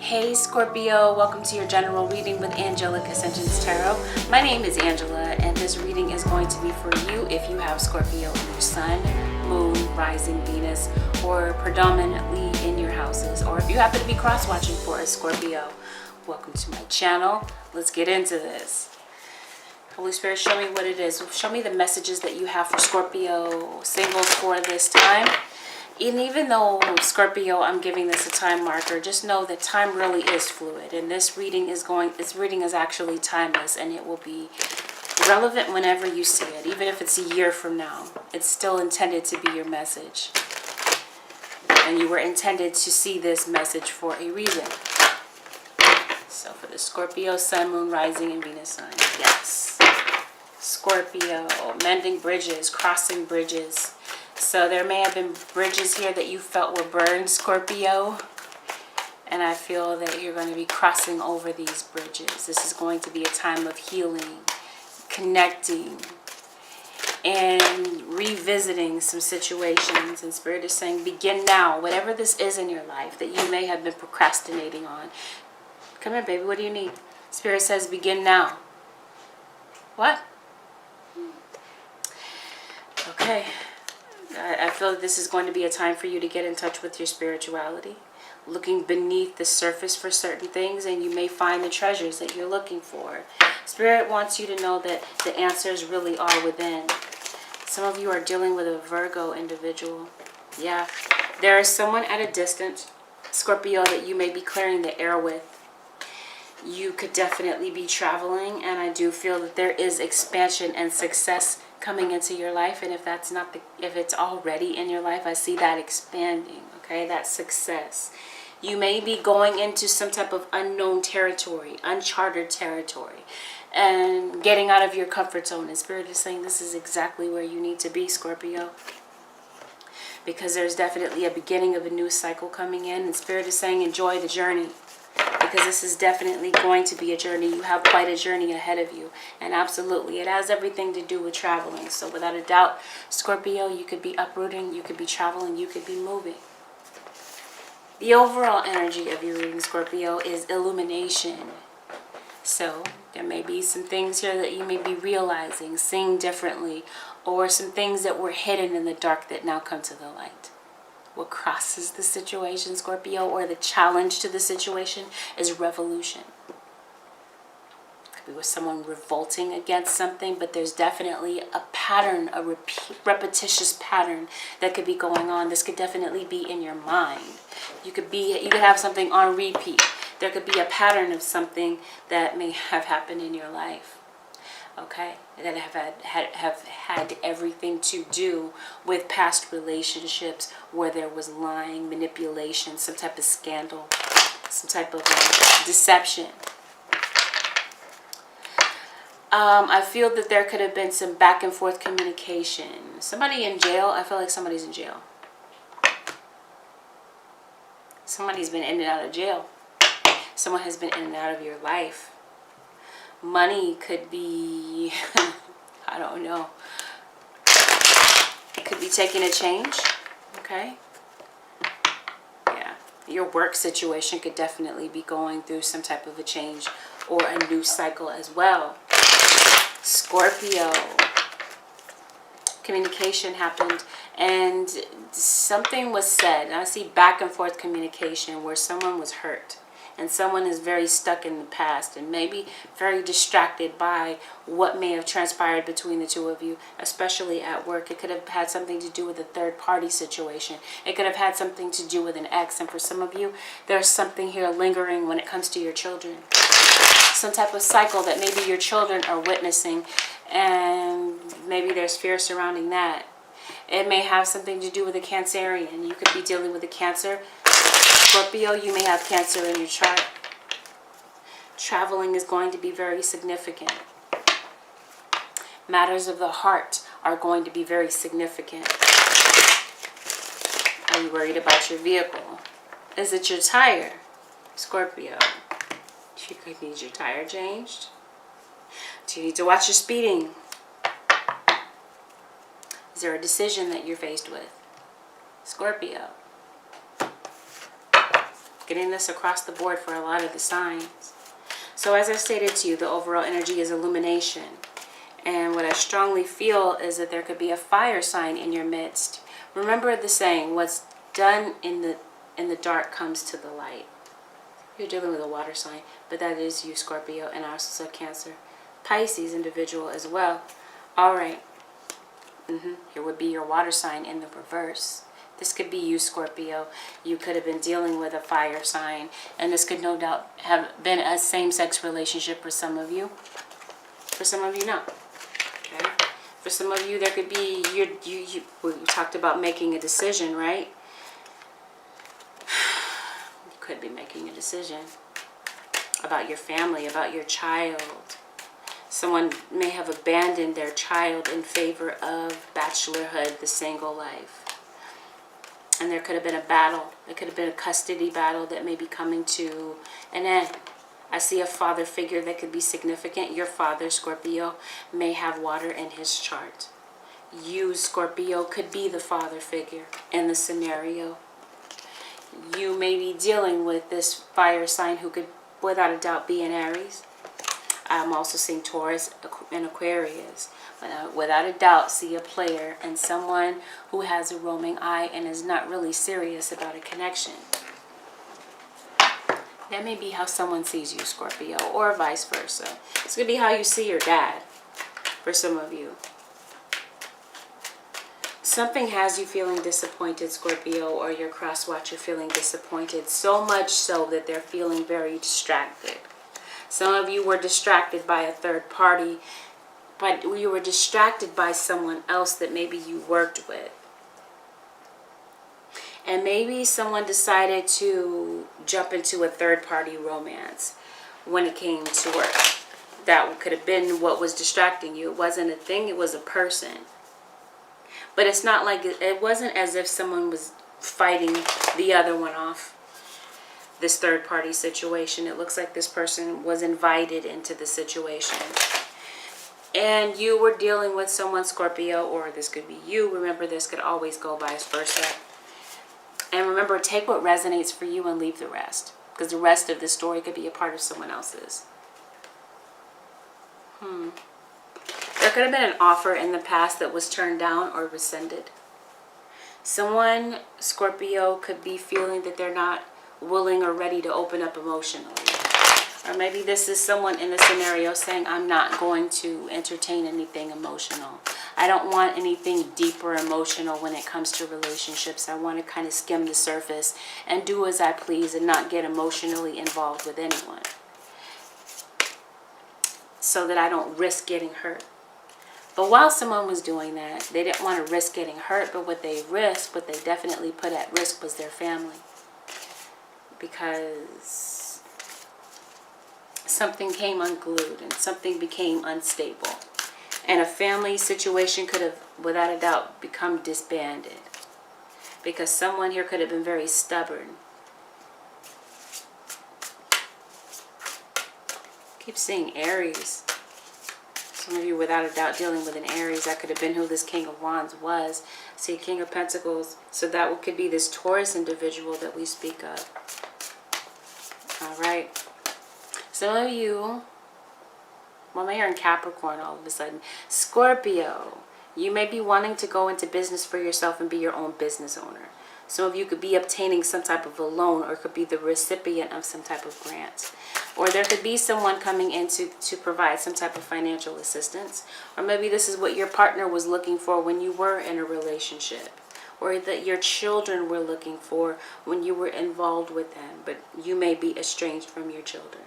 Hey Scorpio, welcome to your general reading with Angelic Ascensions Tarot. My name is Angela, and this reading is going to be for you if you have Scorpio in your sun, moon, rising, Venus, or predominantly in your houses, or if you happen to be cross-watching for a Scorpio. Welcome to my channel. Let's get into this. Holy Spirit, show me what it is. Show me the messages that you have for Scorpio singles for this time. And even though, Scorpio, I'm giving this a time marker, just know that time really is fluid. And this reading is actually timeless, and it will be relevant whenever you see it. Even if it's a year from now, it's still intended to be your message. And you were intended to see this message for a reason. So for the Scorpio, Sun, Moon, Rising, and Venus sign. Yes. Scorpio, mending bridges, crossing bridges. So there may have been bridges here that you felt were burned, Scorpio. And I feel that you're going to be crossing over these bridges. This is going to be a time of healing, connecting, and revisiting some situations. And Spirit is saying, begin now. Whatever this is in your life that you may have been procrastinating on. Come here, baby. What do you need? Spirit says, begin now. What? Okay. I feel that this is going to be a time for you to get in touch with your spirituality, looking beneath the surface for certain things, and you may find the treasures that you're looking for. Spirit wants you to know that the answers really are within. Some of you are dealing with a Virgo individual. Yeah, there is someone at a distance, Scorpio, that you may be clearing the air with. You could definitely be traveling, and I do feel that there is expansion and success coming into your life. And if that's not if it's already in your life, I see that expanding. Okay, that's success. You may be going into some type of unknown territory, uncharted territory, and getting out of your comfort zone. And Spirit is saying this is exactly where you need to be, Scorpio, because there's definitely a beginning of a new cycle coming in. And Spirit is saying enjoy the journey, because this is definitely going to be a journey. You have quite a journey ahead of you. And absolutely, it has everything to do with traveling. So without a doubt, Scorpio, you could be uprooting, you could be traveling, you could be moving. The overall energy of your reading, Scorpio, is illumination. So there may be some things here that you may be realizing, seeing differently, or some things that were hidden in the dark that now come to the light. What crosses the situation, Scorpio, or the challenge to the situation is revolution. Could be with someone revolting against something, but there's definitely a pattern, a repetitious pattern that could be going on. This could definitely be in your mind. You could have something on repeat. There could be a pattern of something that may have happened in your life. Okay, that have had everything to do with past relationships where there was lying, manipulation, some type of scandal, some type of deception. I feel that there could have been some back and forth communication. Somebody in jail. I feel like somebody's in jail. Somebody's been in and out of jail. Someone has been in and out of your life. Money could be, I don't know. It could be taking a change, okay? Yeah, your work situation could definitely be going through some type of a change or a new cycle as well. Scorpio, communication happened and something was said. And I see back and forth communication where someone was hurt. And someone is very stuck in the past and maybe very distracted by what may have transpired between the two of you, especially at work. It could have had something to do with a third-party situation. It could have had something to do with an ex. And for some of you, there's something here lingering when it comes to your children. Some type of cycle that maybe your children are witnessing, and maybe there's fear surrounding that. It may have something to do with a Cancerian. You could be dealing with a Cancer. Scorpio, you may have Cancer in your chart. Traveling is going to be very significant. Matters of the heart are going to be very significant. Are you worried about your vehicle? Is it your tire, Scorpio? You could need your tire changed. Do you need to watch your speeding? Is there a decision that you're faced with, Scorpio? Getting this across the board for a lot of the signs. So as I stated to you, the overall energy is illumination. And what I strongly feel is that there could be a fire sign in your midst. Remember the saying, what's done in the dark comes to the light. You're dealing with a water sign, but that is you, Scorpio, and also Cancer. Pisces individual as well. All right. Here would be your water sign in the reverse. This could be you, Scorpio. You could have been dealing with a fire sign, and this could no doubt have been a same-sex relationship for some of you. For some of you, no. Okay. For some of you, there could be we talked about making a decision, right? You could be making a decision about your family, about your child. Someone may have abandoned their child in favor of bachelorhood, the single life. And there could have been a battle. It could have been a custody battle that may be coming to an end. I see a father figure that could be significant. Your father, Scorpio, may have water in his chart. You, Scorpio, could be the father figure in the scenario. You may be dealing with this fire sign who could, without a doubt, be an Aries. I'm also seeing Taurus and Aquarius. But I, without a doubt, see a player and someone who has a roaming eye and is not really serious about a connection. That may be how someone sees you, Scorpio, or vice versa. It's going to be how you see your dad for some of you. Something has you feeling disappointed, Scorpio, or your cross watcher feeling disappointed. So much so that they're feeling very distracted. Some of you were distracted by a third party, but you were distracted by someone else that maybe you worked with. And maybe someone decided to jump into a third-party romance when it came to work. That could have been what was distracting you. It wasn't a thing, it was a person. But it's not like, it wasn't as if someone was fighting the other one off. This third-party situation. It looks like this person was invited into the situation. And you were dealing with someone, Scorpio, or this could be you. Remember, this could always go vice versa. And remember, take what resonates for you and leave the rest. Because the rest of the story could be a part of someone else's. There could have been an offer in the past that was turned down or rescinded. Someone, Scorpio, could be feeling that they're not willing or ready to open up emotionally. Or maybe this is someone in the scenario saying, I'm not going to entertain anything emotional. I don't want anything deep or emotional when it comes to relationships. I want to kind of skim the surface and do as I please and not get emotionally involved with anyone, so that I don't risk getting hurt. But while someone was doing that, they didn't want to risk getting hurt, but what they risked, what they definitely put at risk, was their family. Because something came unglued and something became unstable. And a family situation could have, without a doubt, become disbanded. Because someone here could have been very stubborn. Keep seeing Aries. Some of you, without a doubt, dealing with an Aries. That could have been who this King of Wands was. See, King of Pentacles. So that could be this Taurus individual that we speak of. Alright. Some of you, well, I'm hearing Capricorn all of a sudden. Scorpio, you may be wanting to go into business for yourself and be your own business owner. Some of you could be obtaining some type of a loan, or could be the recipient of some type of grant. Or there could be someone coming in to provide some type of financial assistance. Or maybe this is what your partner was looking for when you were in a relationship. Or that your children were looking for when you were involved with them. But you may be estranged from your children.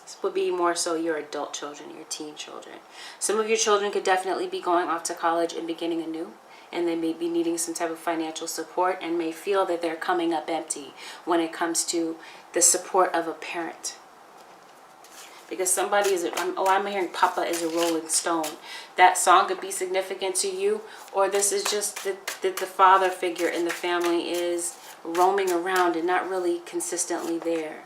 This would be more so your adult children, your teen children. Some of your children could definitely be going off to college and beginning anew. And they may be needing some type of financial support and may feel that they're coming up empty when it comes to the support of a parent. Because somebody is, I'm hearing Papa is a rolling stone. That song could be significant to you. Or this is just that the father figure in the family is roaming around and not really consistently there.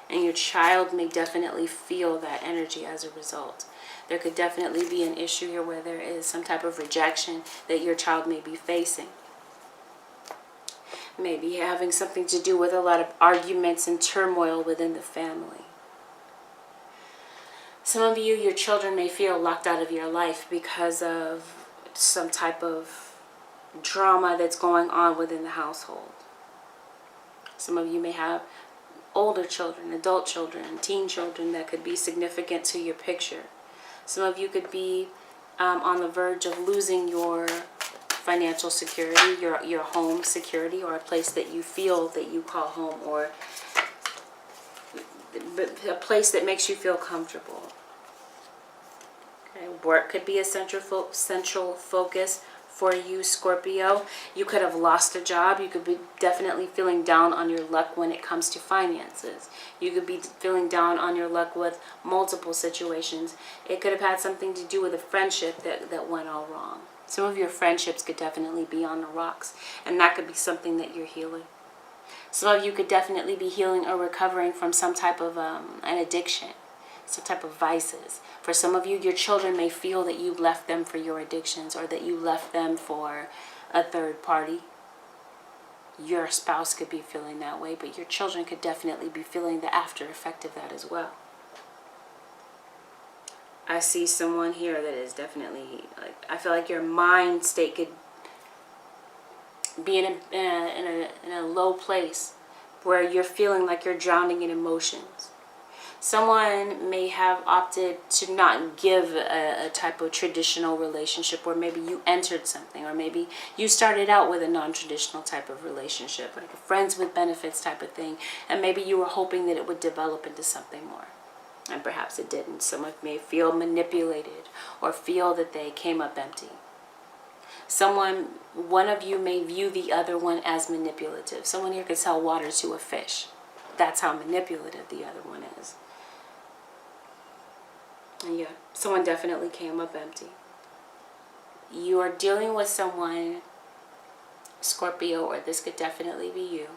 And your child may definitely feel that energy as a result. There could definitely be an issue here where there is some type of rejection that your child may be facing. Maybe having something to do with a lot of arguments and turmoil within the family. Some of you, your children may feel locked out of your life because of some type of drama that's going on within the household. Some of you may have older children, adult children, teen children that could be significant to your picture. Some of you could be on the verge of losing your financial security, your home security, or a place that you feel that you call home, or a place that makes you feel comfortable. Okay. Work could be a central focus for you, Scorpio. You could have lost a job. You could be definitely feeling down on your luck when it comes to finances. You could be feeling down on your luck with multiple situations. It could have had something to do with a friendship that went all wrong. Some of your friendships could definitely be on the rocks, and that could be something that you're healing. Some of you could definitely be healing or recovering from some type of an addiction, some type of vices. For some of you, your children may feel that you left them for your addictions, or that you left them for a third party. Your spouse could be feeling that way, but your children could definitely be feeling the after effect of that as well. I see someone here that is definitely, like, I feel like your mind state could be in a low place where you're feeling like you're drowning in emotions. Someone may have opted to not give a type of traditional relationship, or maybe you entered something, or maybe you started out with a non-traditional type of relationship, like a friends with benefits type of thing, and maybe you were hoping that it would develop into something more. And perhaps it didn't. Someone may feel manipulated or feel that they came up empty. One of you may view the other one as manipulative. Someone here could sell water to a fish. That's how manipulative the other one is. And yeah, someone definitely came up empty. You are dealing with someone, Scorpio, or this could definitely be you,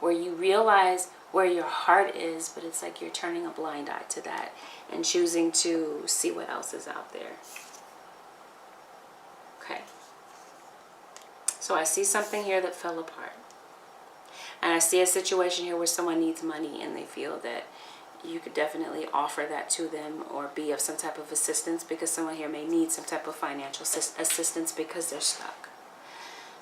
where you realize where your heart is, but it's like you're turning a blind eye to that and choosing to see what else is out there. Okay. So I see something here that fell apart. And I see a situation here where someone needs money and they feel that you could definitely offer that to them, or be of some type of assistance, because someone here may need some type of financial assistance because they're stuck.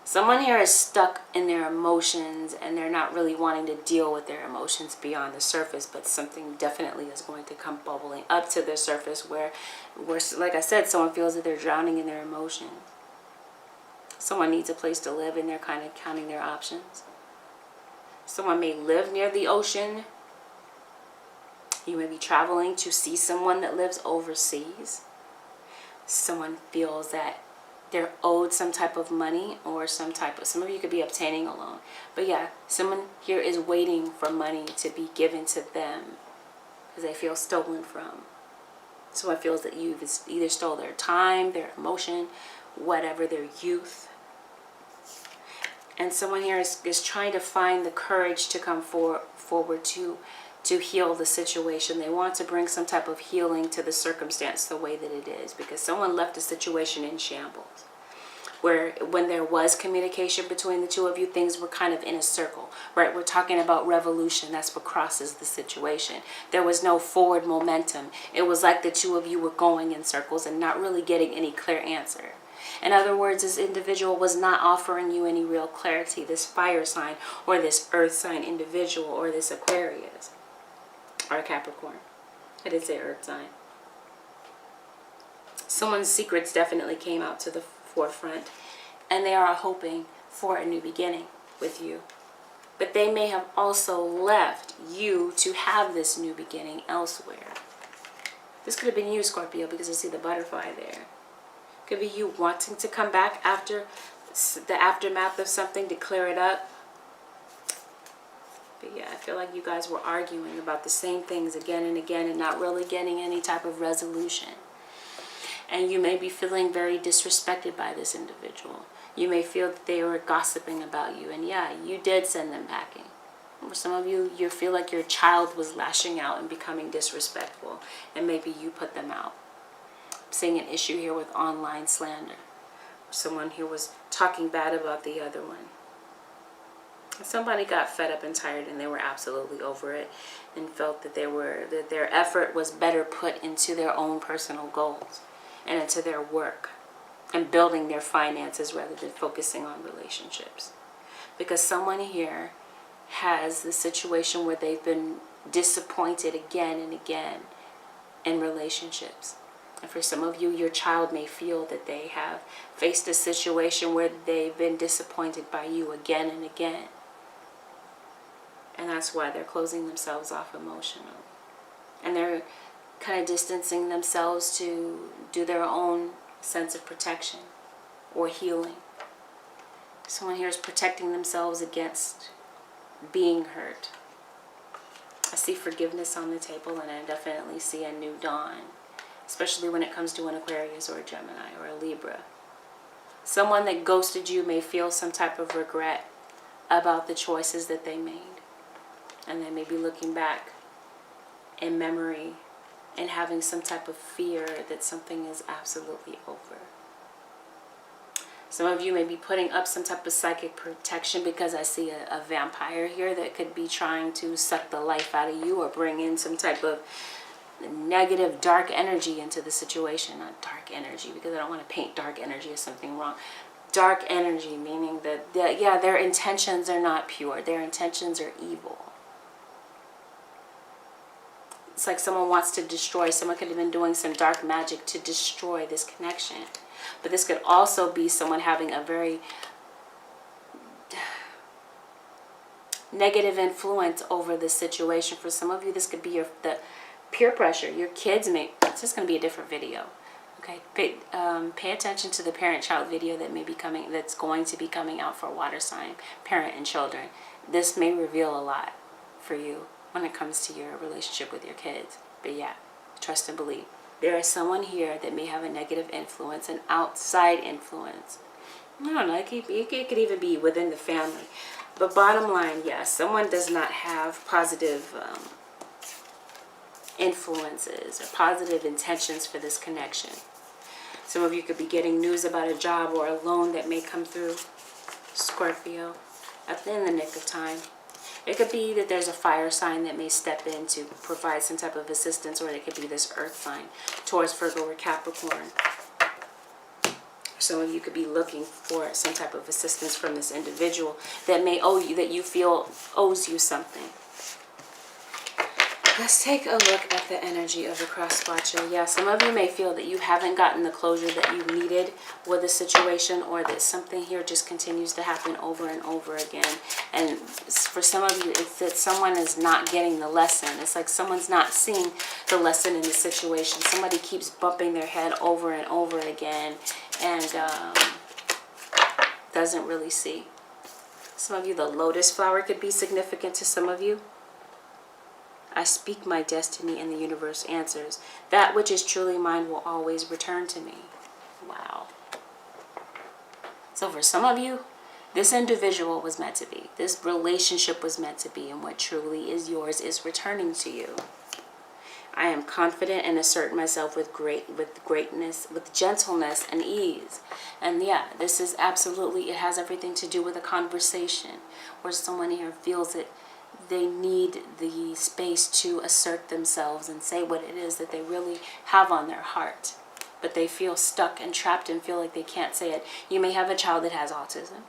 Someone here is stuck in their emotions, and they're not really wanting to deal with their emotions beyond the surface, but something definitely is going to come bubbling up to the surface where, like I said, someone feels that they're drowning in their emotions. Someone needs a place to live, and they're kind of counting their options. Someone may live near the ocean. You may be traveling to see someone that lives overseas. Someone feels that they're owed some type of money, or some of you could be obtaining a loan. But yeah, someone here is waiting for money to be given to them because they feel stolen from. Someone feels that you've either stole their time, their emotion, whatever, their youth. And someone here is trying to find the courage to come forward to heal the situation. They want to bring some type of healing to the circumstance the way that it is, because someone left a situation in shambles, where when there was communication between the two of you, things were kind of in a circle, right? We're talking about revolution. That's what crosses the situation. There was no forward momentum. It was like the two of you were going in circles and not really getting any clear answer. In other words, this individual was not offering you any real clarity, this fire sign, or this earth sign individual, or this Aquarius, or Capricorn. I did say earth sign. Someone's secrets definitely came out to the forefront, and they are hoping for a new beginning with you. But they may have also left you to have this new beginning elsewhere. This could have been you, Scorpio, because I see the butterfly there. Could be you wanting to come back after the aftermath of something to clear it up. But yeah, I feel like you guys were arguing about the same things again and again and not really getting any type of resolution. And you may be feeling very disrespected by this individual. You may feel that they were gossiping about you. And yeah, you did send them packing. For some of you, you feel like your child was lashing out and becoming disrespectful. And maybe you put them out. I'm seeing an issue here with online slander. Someone here was talking bad about the other one. Somebody got fed up and tired and they were absolutely over it and felt that their effort was better put into their own personal goals and into their work and building their finances rather than focusing on relationships. Because someone here has the situation where they've been disappointed again and again in relationships. And for some of you, your child may feel that they have faced a situation where they've been disappointed by you again and again. And that's why they're closing themselves off emotionally. And they're kind of distancing themselves to do their own sense of protection or healing. Someone here is protecting themselves against being hurt. I see forgiveness on the table, and I definitely see a new dawn, especially when it comes to an Aquarius or a Gemini or a Libra. Someone that ghosted you may feel some type of regret about the choices that they made. And they may be looking back in memory and having some type of fear that something is absolutely over. Some of you may be putting up some type of psychic protection because I see a vampire here that could be trying to suck the life out of you or bring in some type of negative, dark energy into the situation. Not dark energy, because I don't want to paint dark energy as something wrong. Dark energy, meaning that their intentions are not pure. Their intentions are evil. It's like someone wants to destroy. Someone could have been doing some dark magic to destroy this connection. But this could also be someone having a very negative influence over the situation. For some of you, this could be the peer pressure. Your kids may... It's just going to be a different video. Okay, pay attention to the parent-child video that may be coming. That's going to be coming out for water sign, parent and children. This may reveal a lot for you when it comes to your relationship with your kids. But yeah, trust and believe. There is someone here that may have a negative influence, an outside influence. I don't know, it could even be within the family. But bottom line, yes, someone does not have positive influences or positive intentions for this connection. Some of you could be getting news about a job or a loan that may come through, Scorpio, in the nick of time. It could be that there's a fire sign that may step in to provide some type of assistance, or it could be this earth sign, Taurus, Virgo, or Capricorn. Some of you could be looking for some type of assistance from this individual that may owe you, that you feel owes you something. Let's take a look at the energy of the cross watcher. Yeah, some of you may feel that you haven't gotten the closure that you needed with a situation, or that something here just continues to happen over and over again. And for some of you, it's that someone is not getting the lesson. It's like someone's not seeing the lesson in the situation. Somebody keeps bumping their head over and over again and doesn't really see. Some of you, the lotus flower could be significant to some of you. I speak my destiny and the universe answers. That which is truly mine will always return to me. Wow. So for some of you, this individual was meant to be. This relationship was meant to be. And what truly is yours is returning to you. I am confident and assert myself with greatness, with gentleness and ease. And yeah, this is absolutely, it has everything to do with a conversation where someone here feels that they need the space to assert themselves and say what it is that they really have on their heart. But they feel stuck and trapped and feel like they can't say it. You may have a child that has autism.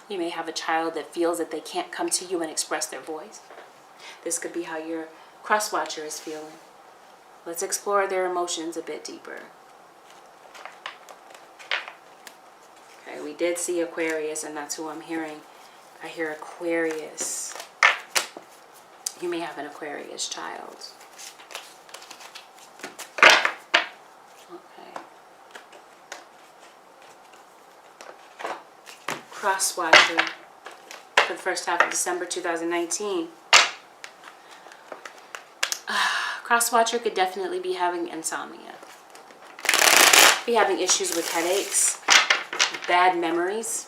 You may have a child that feels that they can't come to you and express their voice. This could be how your cross watcher is feeling. Let's explore their emotions a bit deeper. Okay, we did see Aquarius, and that's who I'm hearing. I hear Aquarius. You may have an Aquarius child. Okay. Cross watcher for the first half of December 2019. Cross watcher could definitely be having insomnia. Be having issues with headaches, bad memories,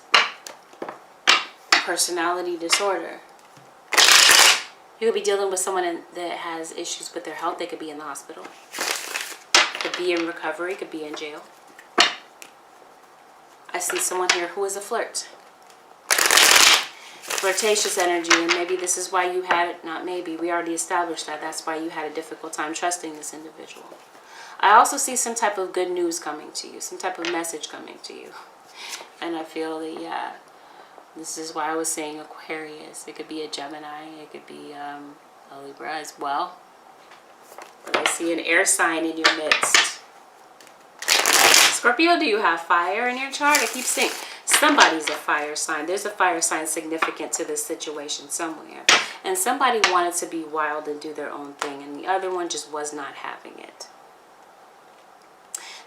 personality disorder. You could be dealing with someone that has issues with their health. They could be in the hospital. Could be in recovery. Could be in jail. I see someone here who is a flirt. flirtatious energy, and maybe this is why you had it. Not maybe, we already established that that's why you had a difficult time trusting this individual. I also see some type of good news coming to you, some type of message coming to you. And I feel that, yeah, this is why I was saying Aquarius. It could be a Gemini, it could be a Libra as well. But I see an air sign in your midst. Scorpio, do you have fire in your chart? I keep saying somebody's a fire sign. There's a fire sign significant to this situation somewhere. And somebody wanted to be wild and do their own thing, and the other one just was not having it.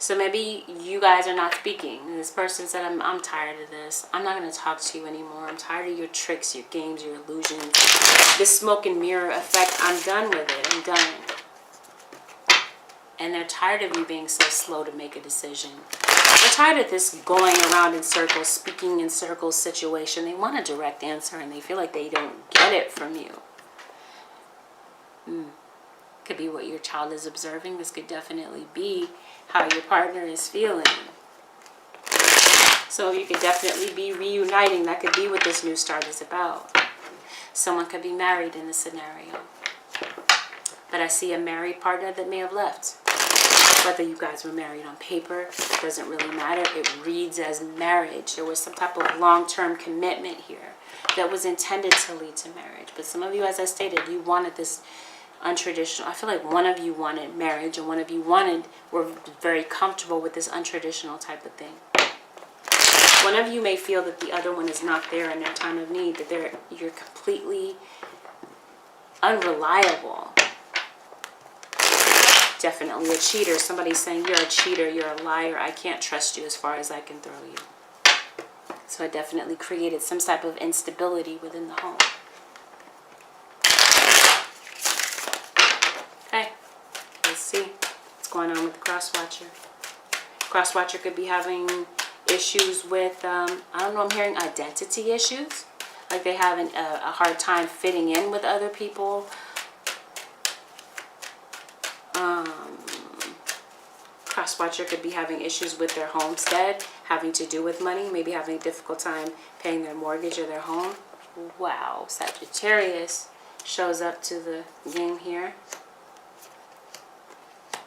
So maybe you guys are not speaking. And this person said, I'm tired of this. I'm not going to talk to you anymore. I'm tired of your tricks, your games, your illusions. This smoke and mirror effect, I'm done with it. I'm done. And they're tired of you being so slow to make a decision. They're tired of this going around in circles, speaking in circles situation. They want a direct answer, and they feel like they don't get it from you. Could be what your child is observing. This could definitely be how your partner is feeling. So you could definitely be reuniting. That could be what this new start is about. Someone could be married in this scenario. But I see a married partner that may have left. Whether you guys were married on paper, doesn't really matter. It reads as marriage. There was some type of long-term commitment here that was intended to lead to marriage. But some of you, as I stated, you wanted this untraditional. I feel like one of you wanted marriage and one of you were very comfortable with this untraditional type of thing. One of you may feel that the other one is not there in their time of need, that you're completely unreliable. Definitely a cheater. Somebody's saying you're a cheater, you're a liar, I can't trust you as far as I can throw you. So it definitely created some type of instability within the home. Okay, let's see what's going on with the cross-watcher. Cross-watcher could be having issues with, I don't know, I'm hearing identity issues. Like they have a hard time fitting in with other people. Cross-watcher could be having issues with their homestead, having to do with money, maybe having a difficult time paying their mortgage or their home. Wow, Sagittarius shows up to the game here.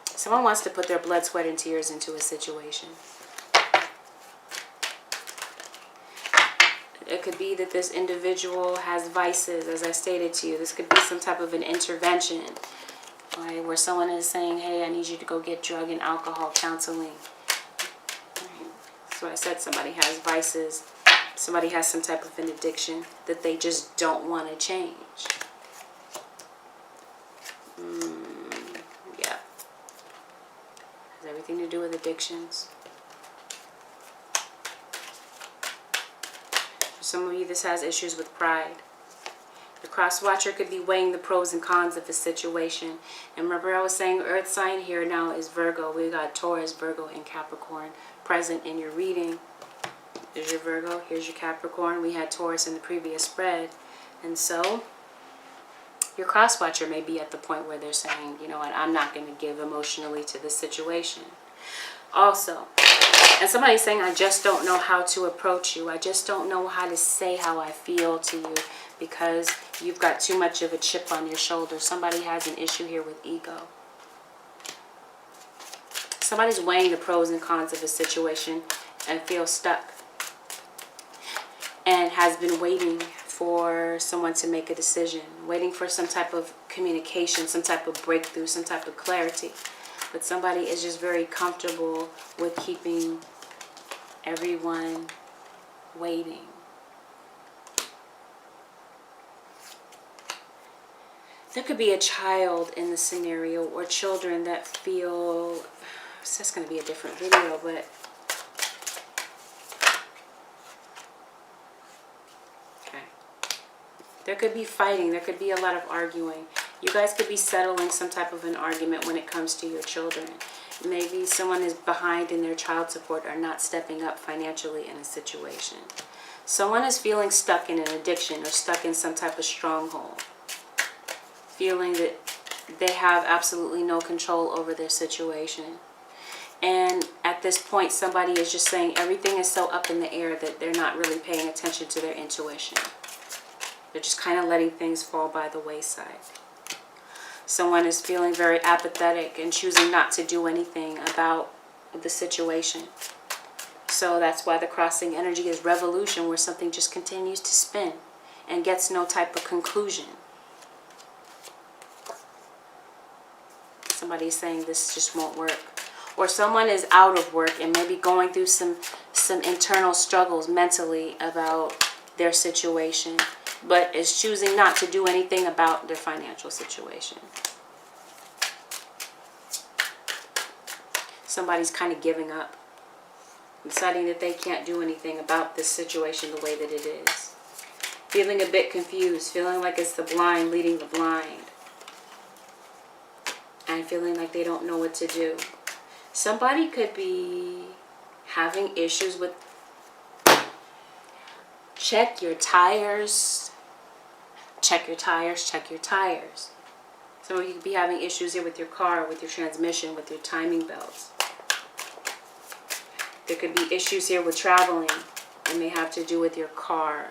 Someone wants to put their blood, sweat, and tears into a situation. It could be that this individual has vices, as I stated to you. This could be some type of an intervention, right, where someone is saying, hey, I need you to go get drug and alcohol counseling. Right. So I said somebody has vices. Somebody has some type of an addiction that they just don't want to change. Yeah. Has everything to do with addictions. For some of you, this has issues with pride. The cross-watcher could be weighing the pros and cons of the situation. And remember I was saying earth sign here now is Virgo. We got Taurus, Virgo, and Capricorn present in your reading. There's your Virgo, here's your Capricorn. We had Taurus in the previous spread. And so your cross-watcher may be at the point where they're saying, you know what, I'm not going to give emotionally to this situation. Also, and somebody's saying, I just don't know how to approach you. I just don't know how to say how I feel to you because you've got too much of a chip on your shoulder. Somebody has an issue here with ego. Somebody's weighing the pros and cons of a situation and feels stuck and has been waiting for someone to make a decision, waiting for some type of communication, some type of breakthrough, some type of clarity. But somebody is just very comfortable with keeping everyone waiting. There could be a child in the scenario or children that feel, it's just going to be a different video, but okay. There could be fighting. There could be a lot of arguing. You guys could be settling some type of an argument when it comes to your children. Maybe someone is behind in their child support or not stepping up financially in a situation. Someone is feeling stuck in an addiction or stuck in some type of stronghold. Feeling that they have absolutely no control over their situation. And at this point, somebody is just saying everything is so up in the air that they're not really paying attention to their intuition. They're just kind of letting things fall by the wayside. Someone is feeling very apathetic and choosing not to do anything about the situation. So that's why the crossing energy is revolution, where something just continues to spin and gets no type of conclusion. Somebody's saying this just won't work. Or someone is out of work and maybe going through some internal struggles mentally about their situation, but is choosing not to do anything about their financial situation. Somebody's kind of giving up, deciding that they can't do anything about this situation the way that it is. Feeling a bit confused, feeling like it's the blind leading the blind. And feeling like they don't know what to do. Somebody could be having issues with check your tires. Check your tires, check your tires. Some of you could be having issues here with your car, with your transmission, with your timing belts. There could be issues here with traveling. It may have to do with your car.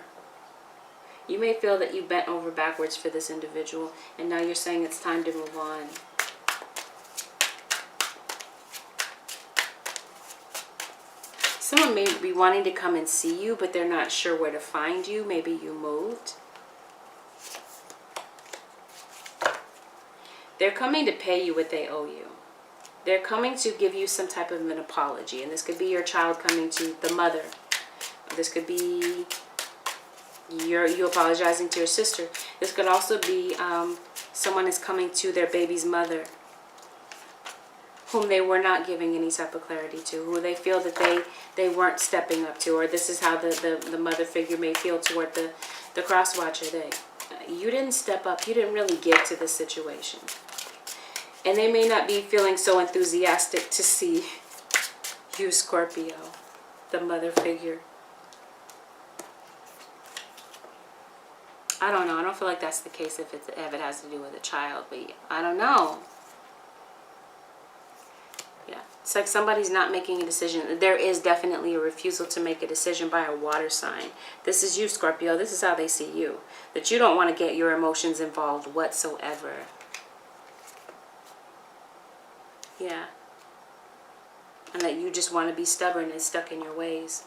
You may feel that you bent over backwards for this individual, and now you're saying it's time to move on. Someone may be wanting to come and see you, but they're not sure where to find you. Maybe you moved. They're coming to pay you what they owe you. They're coming to give you some type of an apology. And this could be your child coming to the mother. This could be you apologizing to your sister. This could also be someone is coming to their baby's mother, whom they were not giving any type of clarity to, who they feel that they weren't stepping up to, or this is how the mother figure may feel toward the cross watcher. You didn't step up, you didn't really give to this situation. And they may not be feeling so enthusiastic to see you, Scorpio, the mother figure. I don't know, I don't feel like that's the case if it has to do with a child, but I don't know. It's like somebody's not making a decision. There is definitely a refusal to make a decision by a water sign. This is you, Scorpio. This is how they see you. That you don't want to get your emotions involved whatsoever. Yeah. And that you just want to be stubborn and stuck in your ways.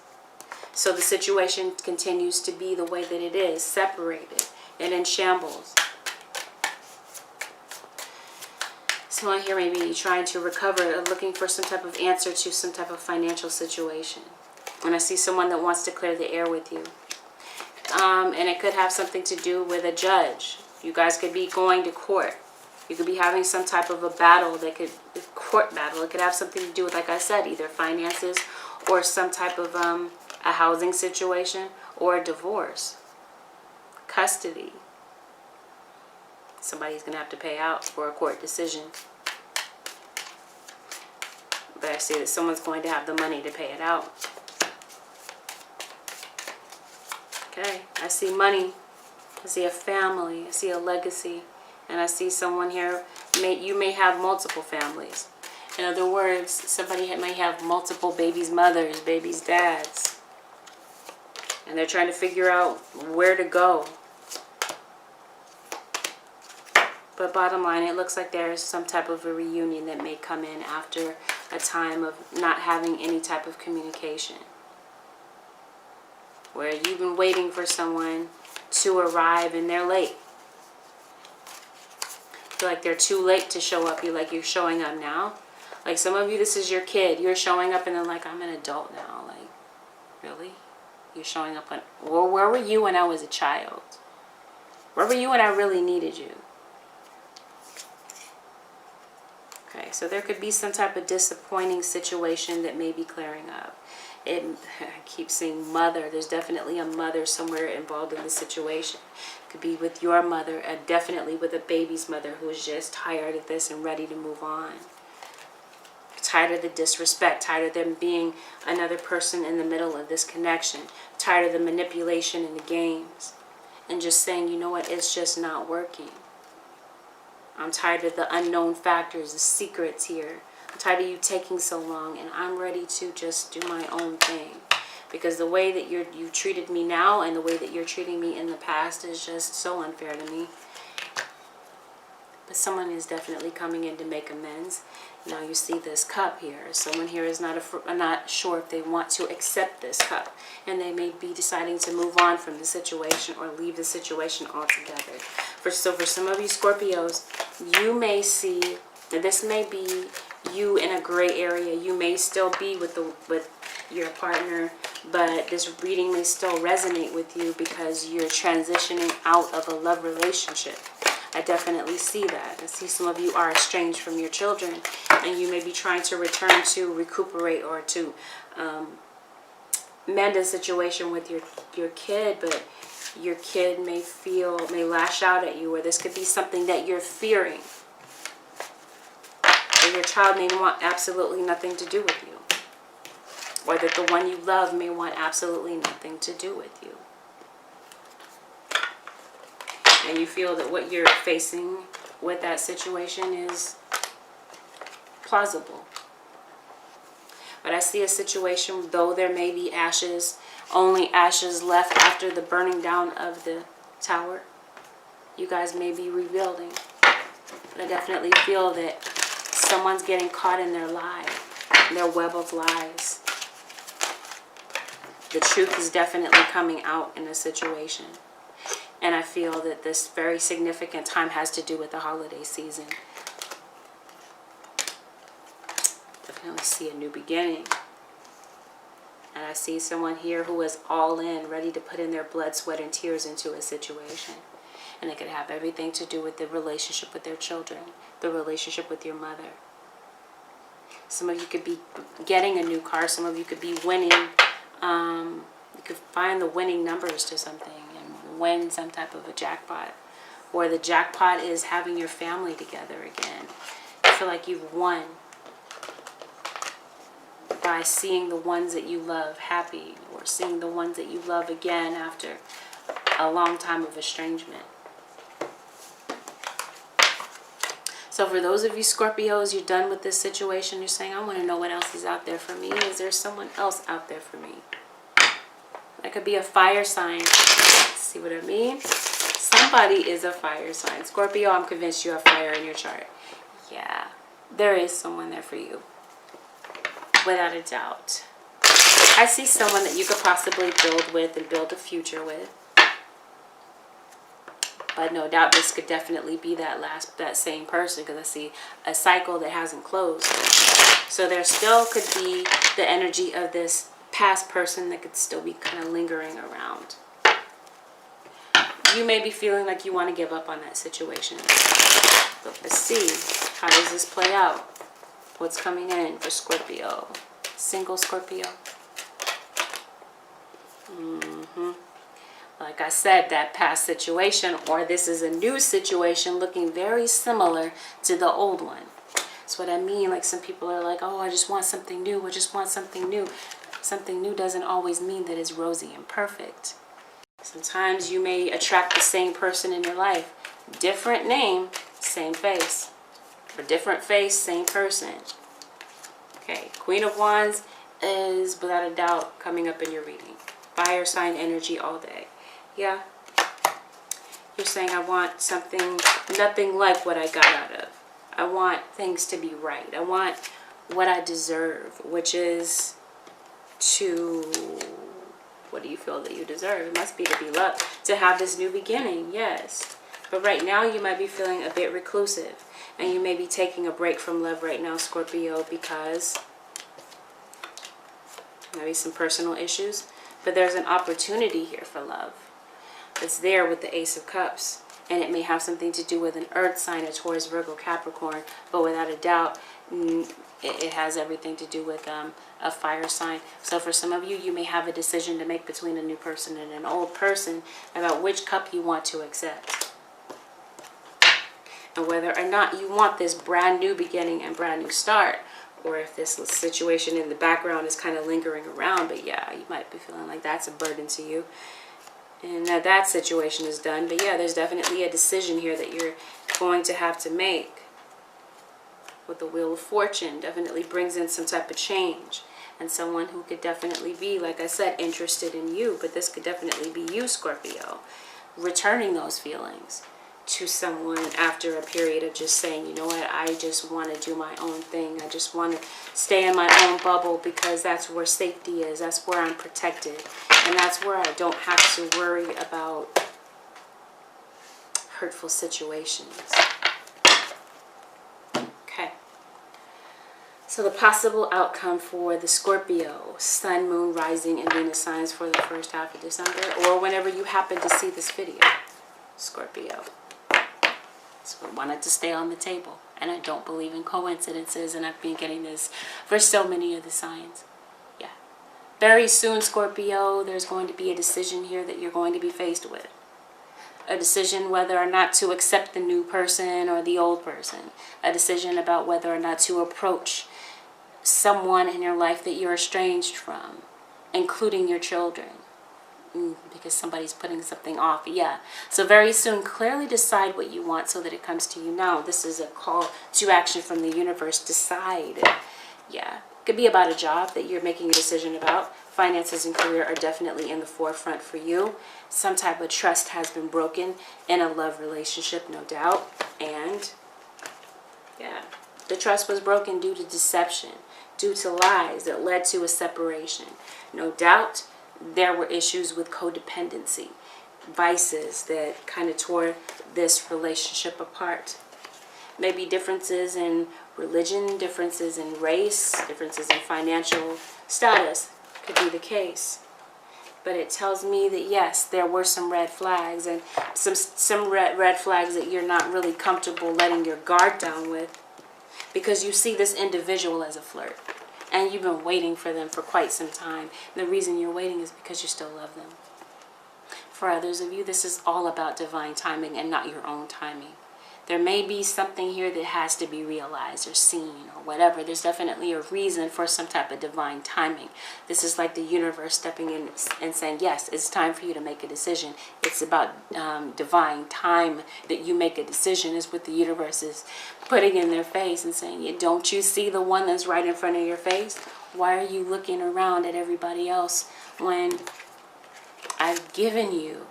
So the situation continues to be the way that it is, separated and in shambles. Someone here may be trying to recover, looking for some type of answer to some type of financial situation. And I see someone that wants to clear the air with you. And it could have something to do with a judge. You guys could be going to court. You could be having some type of a battle that could, court battle. It could have something to do with, like I said, either finances or some type of a housing situation or a divorce. Custody. Somebody's going to have to pay out for a court decision. But I see that someone's going to have the money to pay it out. Okay, I see money. I see a family. I see a legacy. And I see someone here, you may have multiple families. In other words, somebody may have multiple babies' mothers, babies' dads. And they're trying to figure out where to go. But bottom line, it looks like there is some type of a reunion that may come in after a time of not having any type of communication. Where you've been waiting for someone to arrive and they're late. Feel like they're too late to show up. You're showing up now. Like some of you, this is your kid. You're showing up and then like, I'm an adult now. Like, really? You're showing up well, where were you when I was a child? Where were you when I really needed you? Okay, so there could be some type of disappointing situation that may be clearing up. I keep seeing mother. There's definitely a mother somewhere involved in the situation. Could be with your mother, definitely with a baby's mother who is just tired of this and ready to move on. Tired of the disrespect, tired of them being another person in the middle of this connection. Tired of the manipulation and the games. And just saying, you know what, it's just not working. I'm tired of the unknown factors, the secrets here. I'm tired of you taking so long, and I'm ready to just do my own thing. Because the way that you treated me now and the way that you're treating me in the past is just so unfair to me. But someone is definitely coming in to make amends. Now you see this cup here. Someone here is not sure if they want to accept this cup. And they may be deciding to move on from the situation or leave the situation altogether. So for some of you Scorpios, you may see, this may be you in a gray area. You may still be with your partner, but this reading may still resonate with you because you're transitioning out of a love relationship. I definitely see that. I see some of you are estranged from your children, and you may be trying to return to recuperate or to mend a situation with your kid, but your kid may lash out at you, or this could be something that you're fearing. Or your child may want absolutely nothing to do with you. Or that the one you love may want absolutely nothing to do with you. And you feel that what you're facing with that situation is plausible. But I see a situation, though there may be ashes, only ashes left after the burning down of the tower. You guys may be rebuilding. But I definitely feel that someone's getting caught in their lie, their web of lies. The truth is definitely coming out in a situation. And I feel that this very significant time has to do with the holiday season. Definitely see a new beginning. And I see someone here who is all in, ready to put in their blood, sweat, and tears into a situation. And it could have everything to do with the relationship with their children, the relationship with your mother. Some of you could be getting a new car. Some of you could be winning. You could find the winning numbers to something and win some type of a jackpot. Or the jackpot is having your family together again. You feel like you've won by seeing the ones that you love happy, or seeing the ones that you love again after a long time of estrangement. So for those of you Scorpios, you're done with this situation. You're saying, I want to know what else is out there for me. Is there someone else out there for me? That could be a fire sign. See what I mean? Somebody is a fire sign. Scorpio, I'm convinced you have fire in your chart. Yeah, there is someone there for you. Without a doubt. I see someone that you could possibly build with and build a future with. But no doubt this could definitely be that same person, because I see a cycle that hasn't closed. So there still could be the energy of this past person that could still be kind of lingering around. You may be feeling like you want to give up on that situation. But let's see, how does this play out? What's coming in for Scorpio? Single Scorpio. Like I said, that past situation, or this is a new situation looking very similar to the old one. That's what I mean. Like some people are like, oh, I just want something new. I just want something new. Something new doesn't always mean that it's rosy and perfect. Sometimes you may attract the same person in your life. Different name, same face. Or different face, same person. Okay, Queen of Wands is without a doubt coming up in your reading. Fire sign energy all day. Yeah. You're saying, I want something, nothing like what I got out of. I want things to be right. I want what I deserve, which is to, what do you feel that you deserve? It must be to be loved, to have this new beginning, yes. But right now you might be feeling a bit reclusive, and you may be taking a break from love right now, Scorpio, because maybe some personal issues. But there's an opportunity here for love. It's there with the Ace of Cups. And it may have something to do with an Earth sign, a Taurus, Virgo, Capricorn. But without a doubt, it has everything to do with a fire sign. So for some of you, you may have a decision to make between a new person and an old person about which cup you want to accept. And whether or not you want this brand new beginning and brand new start. Or if this situation in the background is kind of lingering around. But yeah, you might be feeling like that's a burden to you. And that situation is done. But yeah, there's definitely a decision here that you're going to have to make. With the Wheel of Fortune, definitely brings in some type of change. and someone who could definitely be, like I said, interested in you. But this could definitely be you, Scorpio, returning those feelings to someone after a period of just saying, you know what, I just want to do my own thing. I just want to stay in my own bubble because that's where safety is. That's where I'm protected. And that's where I don't have to worry about hurtful situations. Okay. So the possible outcome for the Scorpio, Sun, Moon, Rising, and Venus signs for the first half of December, or whenever you happen to see this video, Scorpio. So I wanted to stay on the table. And I don't believe in coincidences, and I've been getting this for so many of the signs. Yeah. Very soon, Scorpio, there's going to be a decision here that you're going to be faced with. A decision whether or not to accept the new person or the old person. A decision about whether or not to approach someone in your life that you're estranged from, including your children. Because somebody's putting something off. Yeah. So very soon, clearly decide what you want so that it comes to you now. This is a call to action from the universe. Decide. Yeah. Could be about a job that you're making a decision about. Finances and career are definitely in the forefront for you. Some type of trust has been broken in a love relationship, no doubt. And yeah, the trust was broken due to deception, due to lies that led to a separation. No doubt. There were issues with codependency, vices that kind of tore this relationship apart. Maybe differences in religion, differences in race, differences in financial status could be the case. But it tells me that yes, there were some red flags, and some red flags that you're not really comfortable letting your guard down with, because you see this individual as a flirt. And you've been waiting for them for quite some time. And the reason you're waiting is because you still love them. For others of you, this is all about divine timing and not your own timing. There may be something here that has to be realized or seen or whatever. There's definitely a reason for some type of divine timing. This is like the universe stepping in and saying, yes, it's time for you to make a decision. It's about divine time that you make a decision, is what the universe is putting in their face and saying, don't you see the one that's right in front of your face? Why are you looking around at everybody else when I've given you,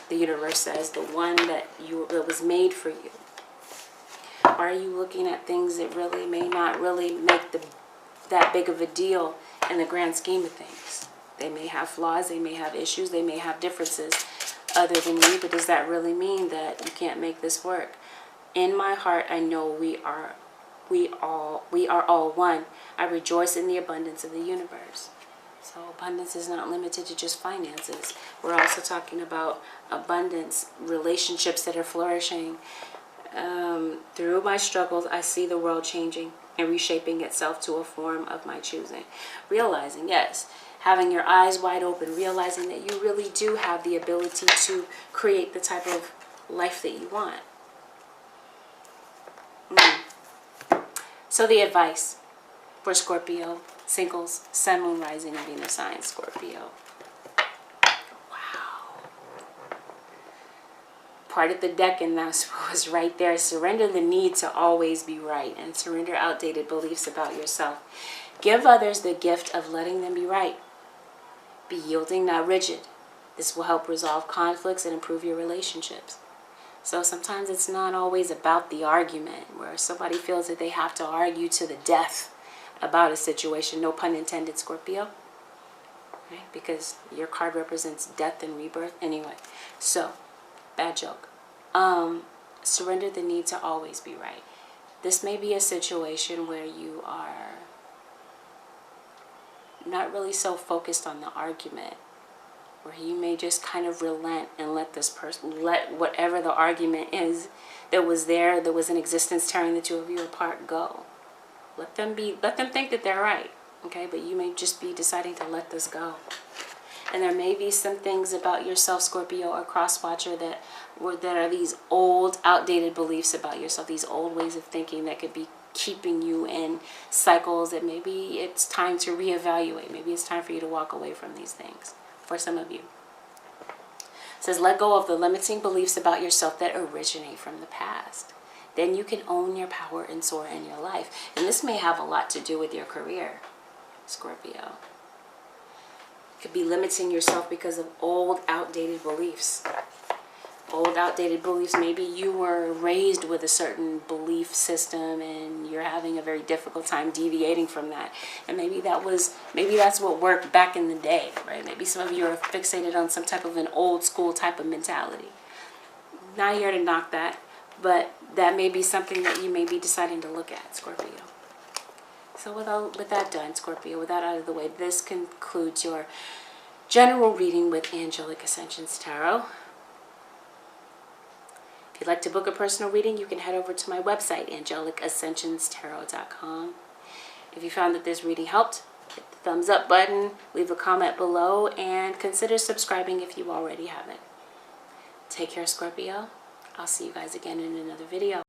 the universe says, the one that was made for you? Why are you looking at things that really may not really make that big of a deal in the grand scheme of things? They may have flaws, they may have issues, they may have differences other than you, but does that really mean that you can't make this work? In my heart, I know we are all one. I rejoice in the abundance of the universe. So abundance is not limited to just finances. We're also talking about abundance, relationships that are flourishing. Through my struggles, I see the world changing and reshaping itself to a form of my choosing. Realizing, yes, having your eyes wide open, realizing that you really do have the ability to create the type of life that you want. So the advice for Scorpio, singles, Sun, Moon, Rising, and Venus signs, Scorpio. Wow. Part of the deck in that was right there. Surrender the need to always be right, and surrender outdated beliefs about yourself. Give others the gift of letting them be right. Be yielding, not rigid. This will help resolve conflicts and improve your relationships. So sometimes it's not always about the argument, where somebody feels that they have to argue to the death about a situation. No pun intended, Scorpio. Right? Because your card represents death and rebirth. Anyway, so, bad joke. Surrender the need to always be right. This may be a situation where you are not really so focused on the argument, where you may just kind of relent and let this person, let whatever the argument is that was there, that was in existence tearing the two of you apart, go. Let them think that they're right, okay? But you may just be deciding to let this go. And there may be some things about yourself, Scorpio or cross-watcher, that are these old, outdated beliefs about yourself, these old ways of thinking that could be keeping you in cycles that maybe it's time to reevaluate. Maybe it's time for you to walk away from these things. For some of you. It says, let go of the limiting beliefs about yourself that originate from the past. Then you can own your power and soar in your life. And this may have a lot to do with your career. Scorpio. Could be limiting yourself because of old, outdated beliefs. Old, outdated beliefs. Maybe you were raised with a certain belief system and you're having a very difficult time deviating from that. And maybe that's what worked back in the day, right? Maybe some of you are fixated on some type of an old school type of mentality. Not here to knock that, but that may be something that you may be deciding to look at, Scorpio. So with that done, Scorpio, with that out of the way, this concludes your general reading with Angelic Ascensions Tarot. If you'd like to book a personal reading, you can head over to my website, AngelicAscensionsTarot.com. If you found that this reading helped, hit the thumbs up button, leave a comment below, and consider subscribing if you already haven't. Take care, Scorpio. I'll see you guys again in another video.